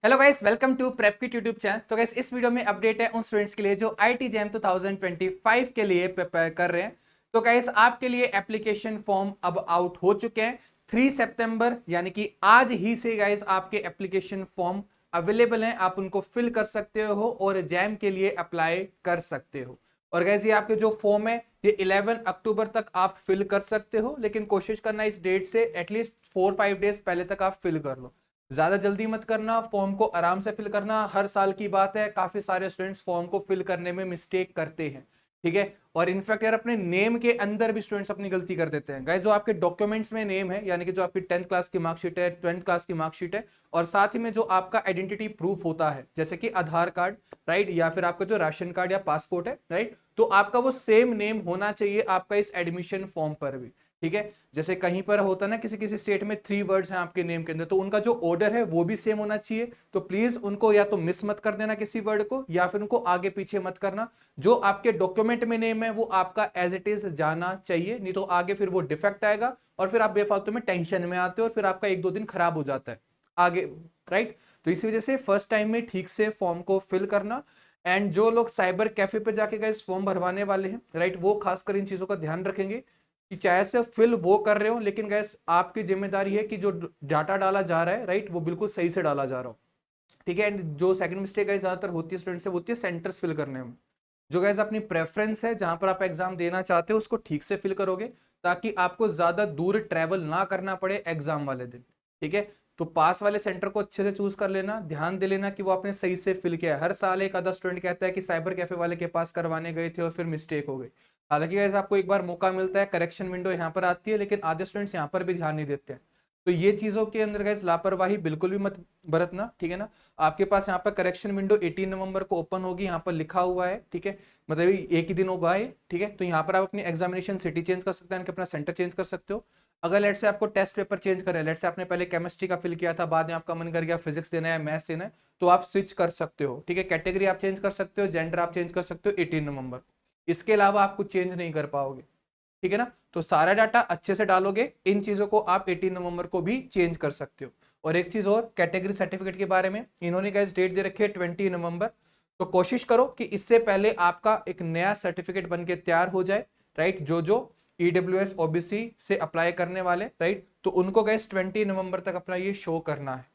Hello guys, welcome to Prep Kit YouTube channel. तो guys इस video में update है उन स्टूडेंट्स के लिए जो आईटी जैम 2025 के लिए प्रिपेयर कर रहे हैं। तो गाइस आपके लिए एप्लीकेशन फॉर्म अब आउट हो चुके हैं 3 सितंबर यानी कि आज ही से गाइस आपके एप्लीकेशन फॉर्म अवेलेबल हैं। आप उनको फिल कर सकते हो और जैम के लिए अप्लाई कर सकते हो। और गाइस ये आपके जो फॉर्म है ये 11 अक्टूबर तक आप फिल कर सकते हो, लेकिन कोशिश करना इस डेट से एटलीस्ट 4-5 डेज पहले तक आप फिल कर लो। ज्यादा जल्दी मत करना, फॉर्म को आराम से फिल करना। हर साल की बात है, काफी सारे स्टूडेंट्स फॉर्म को फिल करने में मिस्टेक करते हैं, ठीक है। और इनफैक्ट यार अपने नेम के अंदर भी स्टूडेंट्स अपनी गलती कर देते हैं। गाइस जो आपके डॉक्यूमेंट्स में नेम है यानी कि जो आपकी 10th क्लास की मार्कशीट है, 12th क्लास की मार्कशीट है, और साथ ही में जो आपका आइडेंटिटी प्रूफ होता है जैसे कि आधार कार्ड, राइट, या फिर आपका जो राशन कार्ड या पासपोर्ट है, राइट, तो आपका वो सेम नेम होना चाहिए आपका इस एडमिशन फॉर्म पर भी, ठीक है। जैसे कहीं पर होता है ना, किसी किसी स्टेट में 3 वर्ड्स हैं आपके नेम के अंदर, तो उनका जो ऑर्डर है वो भी सेम होना चाहिए। तो प्लीज उनको या तो मिस मत कर देना किसी वर्ड को, या फिर उनको आगे पीछे मत करना। जो आपके डॉक्यूमेंट में नेम है वो आपका एज इट इज जाना चाहिए, नहीं तो आगे फिर वो डिफेक्ट आएगा और फिर आप बेफालतू में टेंशन में आते हो और फिर आपका 1-2 दिन खराब हो जाता है आगे, राइट। तो इसी वजह से फर्स्ट टाइम में ठीक से फॉर्म को फिल करना। एंड जो लोग साइबर कैफे पे जाके गए फॉर्म भरवाने वाले हैं, राइट, वो खासकर इन चीजों का ध्यान रखेंगे कि चाहे से फिल वो कर रहे हो, लेकिन गैस आपकी जिम्मेदारी है कि जो डाटा डाला जा रहा है, राइट, वो बिल्कुल सही से डाला जा रहा हो, ठीक है। एंड जो सेकंड मिस्टेक है ज्यादातर होती है स्टूडेंट से, होती है सेंटर्स फिल करने में। जो गैस अपनी प्रेफरेंस है जहां पर आप एग्जाम देना चाहते हो उसको ठीक से फिल करोगे, ताकि आपको ज्यादा दूर ट्रेवल ना करना पड़े एग्जाम वाले दिन, ठीक है। तो पास वाले सेंटर को अच्छे से चूज कर लेना, ध्यान दे लेना कि वो आपने सही से फिल किया है। हर साल एक आधा स्टूडेंट कहता है कि साइबर कैफे वाले के पास करवाने गए थे और फिर मिस्टेक हो गई। हालांकि गाइस आपको एक बार मौका मिलता है, करेक्शन विंडो यहाँ पर आती है, लेकिन आधे स्टूडेंट्स यहाँ पर भी ध्यान नहीं देते हैं। तो ये चीजों के अंदर गाइस लापरवाही बिल्कुल भी मत बरतना, ठीक है ना। आपके पास यहाँ पर करेक्शन विंडो 18 नवंबर को ओपन होगी, यहाँ पर लिखा हुआ है, ठीक है, मतलब एक ही दिन होगा ये, ठीक है। तो यहाँ पर आप अपनी एग्जामिनेशन सिटी चेंज कर सकते हैं, अपना सेंटर चेंज कर सकते हो। अगर लेट से आपको टेस्ट पेपर चेंज करें, लेट से आपने पहले केमिस्ट्री का फिल किया था, बाद में आपका मन कर गया फिजिक्स देना है, मैथ्स देना है, तो आप स्विच कर सकते हो, ठीक है। कैटेगरी आप चेंज कर सकते हो, जेंडर आप चेंज कर सकते हो 18 नवंबर। इसके अलावा आप कुछ चेंज नहीं कर पाओगे, ठीक है ना। तो सारा डाटा अच्छे से डालोगे, इन चीजों को आप 18 नवंबर को भी चेंज कर सकते हो। और एक चीज और, कैटेगरी सर्टिफिकेट के बारे में इन्होंने गाइस डेट दे रखी है 20 नवंबर। तो कोशिश करो कि इससे पहले आपका एक नया सर्टिफिकेट बन के तैयार हो जाए, राइट। जो जो ईडब्ल्यूएस ओबीसी से अप्लाई करने वाले, राइट, तो उनको गाइस 20 नवंबर तक अपना ये शो करना है,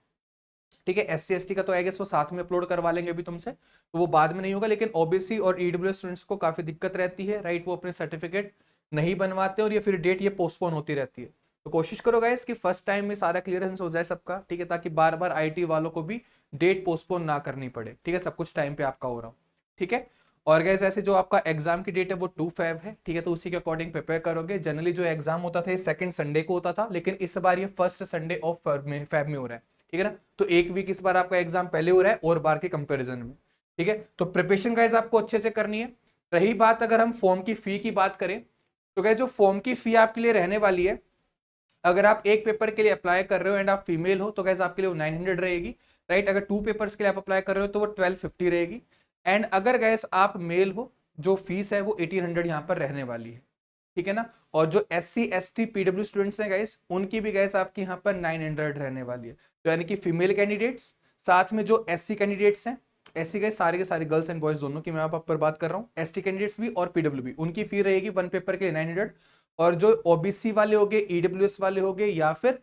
ठीक है। एससी एसटी का तो आई गेस वो साथ में अपलोड करवा लेंगे अभी तुमसे, तो वो बाद में नहीं होगा। लेकिन ओबीसी और ईडब्ल्यूएस स्टूडेंट्स को काफी दिक्कत रहती है, राइट, वो अपने सर्टिफिकेट नहीं बनवाते और ये फिर डेट ये पोस्टपोन होती रहती है। तो कोशिश करो गाइस कि फर्स्ट टाइम में सारा क्लियरेंस हो जाए सबका, ठीक है, ताकि बार बार आईटी वालों को भी डेट पोस्टपोन ना करनी पड़े, ठीक है। सब कुछ टाइम पे आपका हो रहा हो, ठीक है। और गैस ऐसे जो आपका एग्जाम की डेट है वो 2 फेब है, ठीक है, तो उसी के अकॉर्डिंग प्रिपेयर करोगे। जनरली जो एग्जाम होता था ये सेकंड संडे को होता था, लेकिन इस बार ये फर्स्ट संडे ऑफ फेब में हो रहा है, ठीक है ना। तो एक वीक इस बार आपका एग्जाम पहले हो रहा है और बार के कंपैरिजन में, ठीक है। तो प्रिपरेशन गाइस आपको अच्छे से करनी है। रही बात अगर हम फॉर्म की फी की बात करें, तो गाइस जो फॉर्म की फी आपके लिए रहने वाली है, अगर आप एक पेपर के लिए अप्लाई कर रहे हो एंड आप फीमेल हो तो गाइस आपके लिए वो 900 रहेगी, राइट। अगर 2 पेपर्स के लिए आप अप्लाई कर रहे हो तो वो 1250 रहेगी। एंड अगर गाइस आप मेल हो, जो फीस है वो 1800 यहाँ पर रहने वाली है, ठीक है ना। और जो SC ST PW स्टूडेंट्स हैं गाइस, उनकी भी गाइस आपकी यहाँ पर 900 रहने वाली है। तो यानी कि फीमेल कैंडिडेट्स, साथ में जो SC कैंडिडेट्स हैं, SC गाइस सारे के सारे गर्ल्स एंड बॉयज दोनों की मैं आप पर बात कर रहा हूँ, ST कैंडिडेट्स भी और PW भी, उनकी फी रहेगी 1 पेपर के लिए 900। और जो ओबीसी वाले हो गए, ईडब्ल्यूएस वाले हो गए, या फिर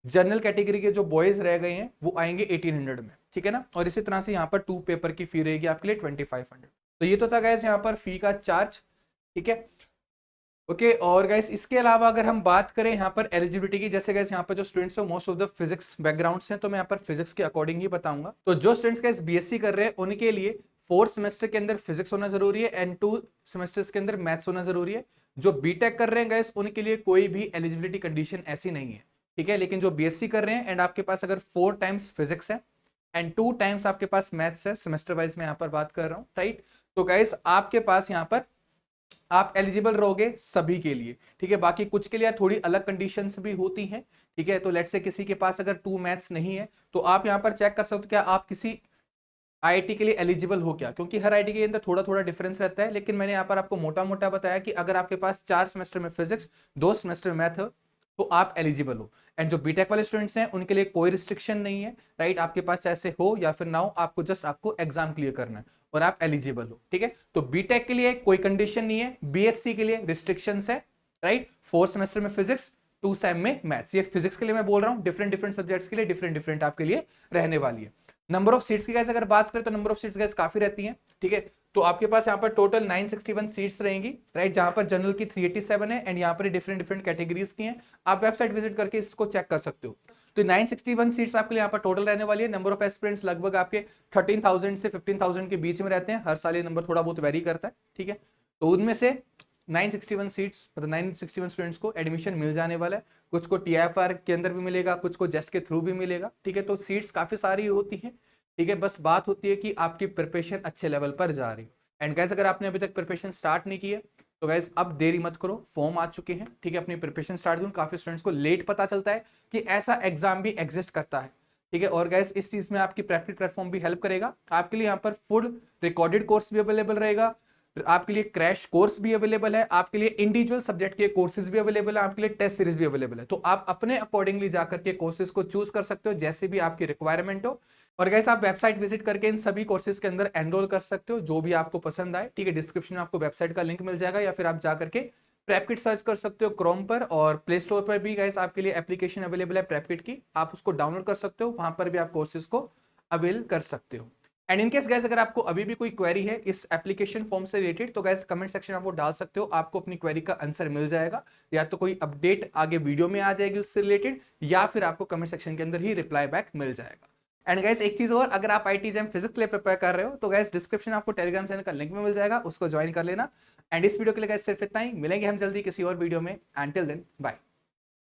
जनरल कैटेगरी के जो बॉयज रह गए हैं वो आएंगे 1800 में, ठीक है ना। और इसी तरह से यहाँ पर 2 पेपर की फी रहेगी आपके लिए 2500। तो ये तो था गाइस यहाँ पर फी का चार्ज, ठीक है, ओके। और गाइस इसके अलावा अगर हम बात करें यहाँ पर एलिजिबिलिटी की, जैसे गाइस यहाँ पर जो स्टूडेंट्स हैं most of the physics backgrounds हैं, तो मैं यहाँ पर फिजिक्स के अकॉर्डिंग ही बताऊंगा। तो जो स्टूडेंट्स गाइस बीएससी कर रहे हैं उनके लिए 4 सेमेस्टर के अंदर फिजिक्स होना जरूरी है एंड 2 सेमेस्टर्स के अंदर मैथ्स होना जरूरी है। जो बीटेक कर रहे हैं गाइस उनके लिए कोई भी एलिजिबिलिटी कंडीशन ऐसी नहीं है, ठीक है। लेकिन जो बीएससी कर रहे हैं एंड आपके पास अगर 4 टाइम्स फिजिक्स है एंड 2 टाइम्स आपके पास मैथ्स है, सेमेस्टर वाइज में यहाँ पर बात कर रहा हूँ, राइट, तो गाइस आपके पास यहाँ पर आप एलिजिबल रहोगे सभी के लिए, ठीक है। बाकी कुछ के लिए थोड़ी अलग कंडीशंस भी होती हैं, ठीक है। तो लेट्स से किसी के पास अगर 2 मैथ्स नहीं है तो आप यहाँ पर चेक कर सकते हो क्या आप किसी आईआईटी के लिए एलिजिबल हो क्या, क्योंकि हर आईआईटी के अंदर थोड़ा थोड़ा डिफरेंस रहता है। लेकिन मैंने यहाँ पर आपको मोटा मोटा बताया कि अगर आपके पास 4 सेमेस्टर में फिजिक्स, 2 सेमेस्टर मैथ तो आप एलिजिबल हो। एंड जो बीटेक वाले स्टूडेंट्स हैं उनके लिए कोई रिस्ट्रिक्शन नहीं है, राइट। आपके पास चाहे हो या फिर ना हो, आपको जस्ट आपको एग्जाम क्लियर करना है और आप एलिजिबल हो, ठीक है। तो बीटेक के लिए कोई कंडीशन नहीं है, बीएससी के लिए रिस्ट्रिक्शंस है, राइट। 4 सेमेस्टर में फिजिक्स, 2 सेम में मैथ्स। ये फिजिक्स के लिए मैं बोल रहा हूं, डिफरेंट डिफरेंट सब्जेक्ट्स के लिए डिफरेंट डिफरेंट आपके लिए रहने वाली है। नंबर ऑफ सीट्स की गाइस अगर बात करें तो नंबर ऑफ सीट्स गाइस काफी रहती हैं, ठीक है। तो आपके पास यहाँ पर टोटल 961 सीट्स रहेंगी, राइट, जहां पर जनरल की 387 है एंड यहाँ पर डिफरेंट डिफरेंट कैटेगरीज की हैं। आप वेबसाइट विजिट करके इसको चेक कर सकते हो। तो 961 सीट्स आपके लिए यहाँ पर टोटल रहने वाली है। नंबर ऑफ एस्पिरेंट्स लगभग आपके 13,000 से 15,000 के बीच में रहते हैं। हर साल ये नंबर थोड़ा बहुत वेरी करता है, ठीक है। तो उनमें से 961 सीट्स मतलब 961 स्टूडेंट्स को एडमिशन मिल जाने वाला है। कुछ को टीएफआर के अंदर भी मिलेगा, कुछ को जेस्ट के थ्रू भी मिलेगा, ठीक है। तो सीट्स काफी सारी होती हैं, ठीक है। बस बात होती है कि आपकी प्रिपरेशन अच्छे लेवल पर जा रही है। एंड गाइस अगर आपने अभी तक प्रिपरेशन स्टार्ट नहीं की है तो गाइस अब देरी मत करो, फॉर्म आ चुके हैं, ठीक है। अपनी प्रिपरेशन स्टार्ट करो। काफी स्टूडेंट्स को लेट पता चलता है कि ऐसा एग्जाम भी एग्जिस्ट करता है, ठीक है। और गाइस इस चीज में आपकी प्रैक्टिस प्लेटफॉर्म भी हेल्प करेगा आपके लिए। यहाँ पर फुल रिकॉर्डेड कोर्स भी अवेलेबल रहेगा, आपके लिए क्रैश कोर्स भी अवेलेबल है, आपके लिए इंडिविजुअल सब्जेक्ट के कोर्सेज भी अवेलेबल है, आपके लिए टेस्ट सीरीज भी अवेलेबल है। तो आप अपने अकॉर्डिंगली जाकर के कोर्सेज को चूज कर सकते हो जैसे भी आपकी रिक्वायरमेंट हो। और गाइस आप वेबसाइट विजिट करके इन सभी कोर्सेज के अंदर एनरोल कर सकते हो जो भी आपको पसंद आए, ठीक है। डिस्क्रिप्शन में आपको वेबसाइट का लिंक मिल जाएगा या फिर आप जाकर के प्रेपकिट सर्च कर सकते हो क्रोम पर, और प्ले स्टोर पर भी गाइस आपके लिए एप्लीकेशन अवेलेबल है प्रेपकिट की, आप उसको डाउनलोड कर सकते हो, वहां पर भी आप कोर्सेज को अवेल कर सकते हो। एंड इनकेस गैस अगर आपको अभी भी कोई क्वेरी है इस एप्लीकेशन फॉर्म से रिलेटेड तो गैस कमेंट सेक्शन में आप वो डाल सकते हो, आपको अपनी क्वेरी का आंसर मिल जाएगा, या तो कोई अपडेट आगे वीडियो में आ जाएगी उससे रिलेटेड, या फिर आपको कमेंट सेक्शन के अंदर ही रिप्लाई बैक मिल जाएगा। एंड गैस एक चीज और, अगर आप आईटी एग्जाम फिजिक्स के लिए प्रिपेयर कर रहे हो तो गैस डिस्क्रिप्शन आपको टेलीग्राम चैनल का लिंक में मिल जाएगा, उसको ज्वाइन कर लेना। एंड इस वीडियो के लिए गैस सिर्फ इतना ही, मिलेंगे हम जल्दी किसी और वीडियो में। And till then bye.